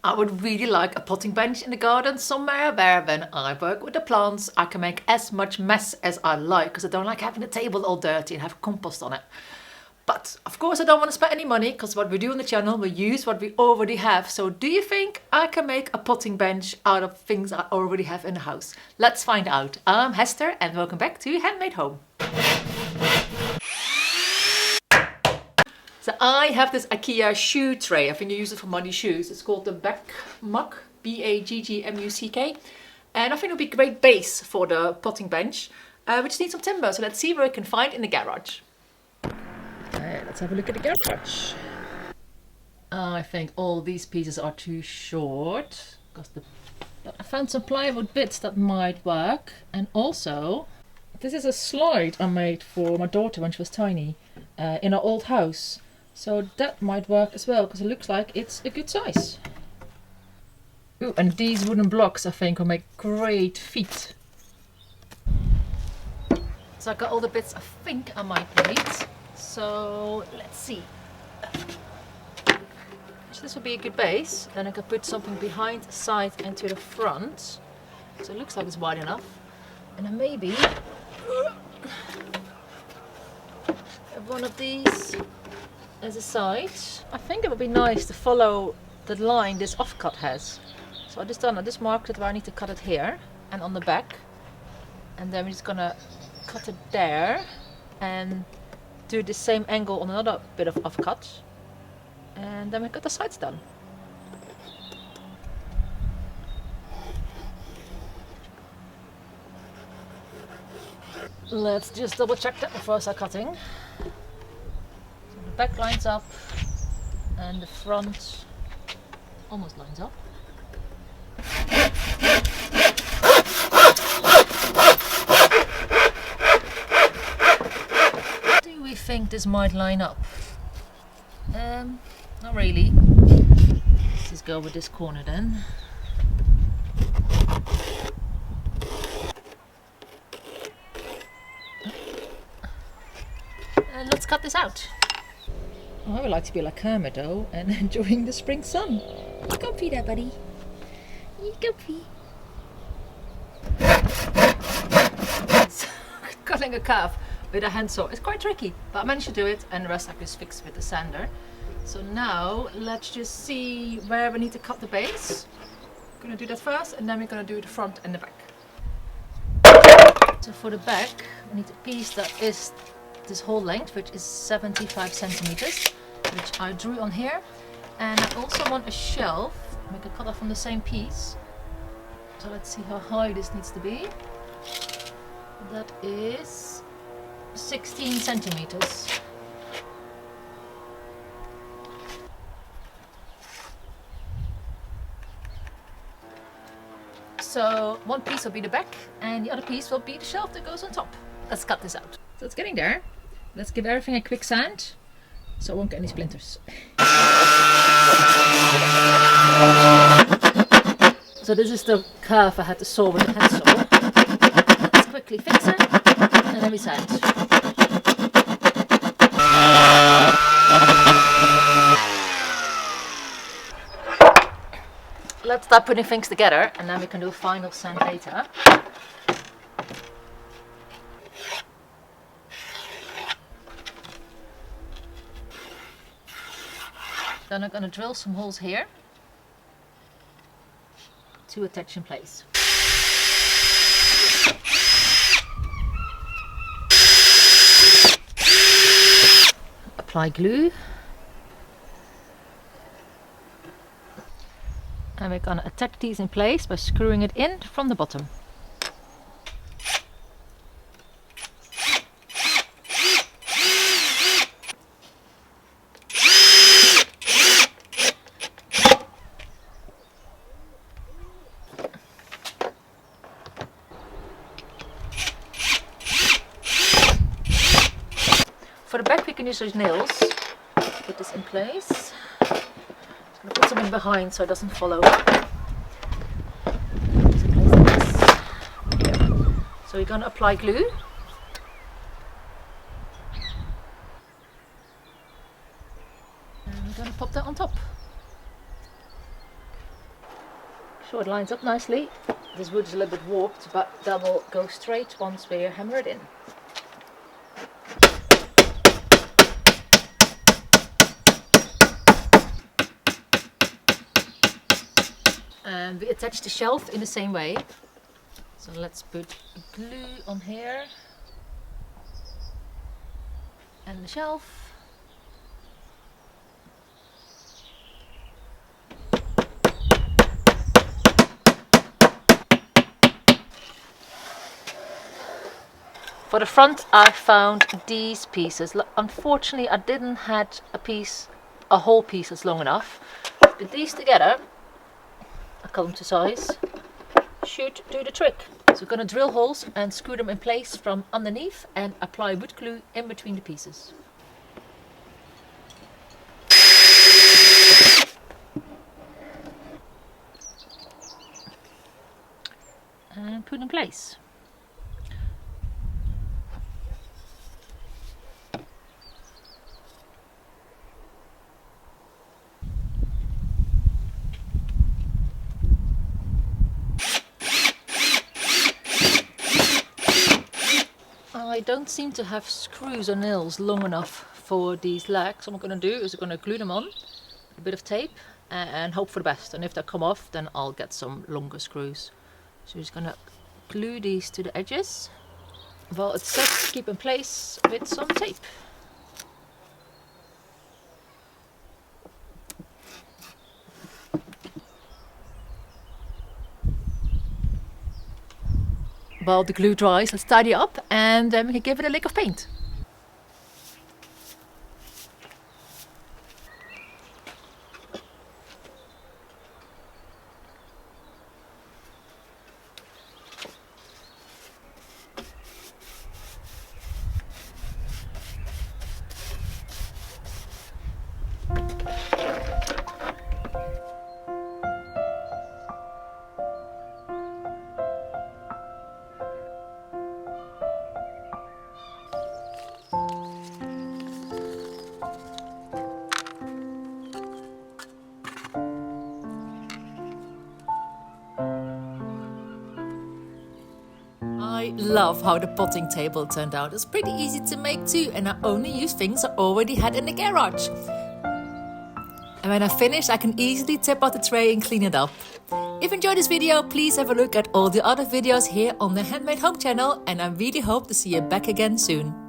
I would really like a potting bench in the garden somewhere where when I work with the plants I can make as much mess as I like, because I don't like having the table all dirty and have compost on it. But of course I don't want to spend any money, because what we do on the channel, we use what we already have. So do you think I can make a potting bench out of things I already have in the house? Let's find out. I'm Hester and welcome back to Handmade Home. So I have this IKEA shoe tray. I think you use it for muddy shoes. It's called the Baggmuck, B-A-G-G-M-U-C-K. And I think it'll be a great base for the potting bench. We just need some timber, so let's see what we can find in the garage. Let's have a look at the garage. I think all these pieces are too short, because I found some plywood bits that might work. And also, this is a slide I made for my daughter when she was tiny in our old house. So that might work as well, because it looks like it's a good size. Ooh, and these wooden blocks I think will make great feet. So I got all the bits I think I might need. So let's see. So this will be a good base. Then I can put something behind, side and to the front. So it looks like it's wide enough. And then maybe one of these as a side. I think it would be nice to follow the line this offcut has. So I just marked it where I need to cut it here and on the back. And then we're just gonna cut it there and do the same angle on another bit of offcut. And then we got the sides done. Let's just double check that before I start cutting. So the back lines up and the front almost lines up. Do we think this might line up? Not really. Let's just go with this corner then. And let's cut this out. Oh, I would like to be like Kermit though and enjoying the spring sun. You comfy there, buddy? You comfy? Cutting a curve with a handsaw is quite tricky, but I managed to do it, and the rest I just fixed with the sander. So now let's just see where we need to cut the base. I'm gonna do that first, and then we're gonna do the front and the back. So for the back, we need a piece that is this whole length, which is 75 centimeters, which I drew on here. And I also want a shelf. We can cut off from the same piece. So let's see how high this needs to be. That is 16 centimeters. So one piece will be the back and the other piece will be the shelf that goes on top. Let's cut this out. So it's getting there. Let's give everything a quick sand so I won't get any splinters. So this is the curve I had to saw with the handsaw. Let's quickly fix it and then we sand. Let's start putting things together and then we can do a final sand later. Then I'm going to drill some holes here to attach in place. Apply glue. And we're going to attach these in place by screwing it in from the bottom. For the back we can use those nails. Put this in place. I'm going to put something behind so it doesn't follow. So we're going to apply glue. And we're going to pop that on top. So it lines up nicely. This wood is a little bit warped, but that will go straight once we hammer it in. And we attach the shelf in the same way. So let's put glue on here and the shelf. For the front I found these pieces. Unfortunately I didn't had a whole piece that's long enough. But these together, I cut them to size, should do the trick. So we're going to drill holes and screw them in place from underneath and apply wood glue in between the pieces. And put in place. I don't seem to have screws or nails long enough for these legs. What I'm going to do is I'm going to glue them on with a bit of tape and hope for the best. And if they come off, then I'll get some longer screws. So I'm just going to glue these to the edges while it's set to keep in place with some tape. While the glue dries, let's tidy up and then we can give it a lick of paint. I love how the potting table turned out. It's pretty easy to make too, and I only use things I already had in the garage. And when I finish, I can easily tip out the tray and clean it up. If you enjoyed this video, please have a look at all the other videos here on the Handmade Home channel, and I really hope to see you back again soon.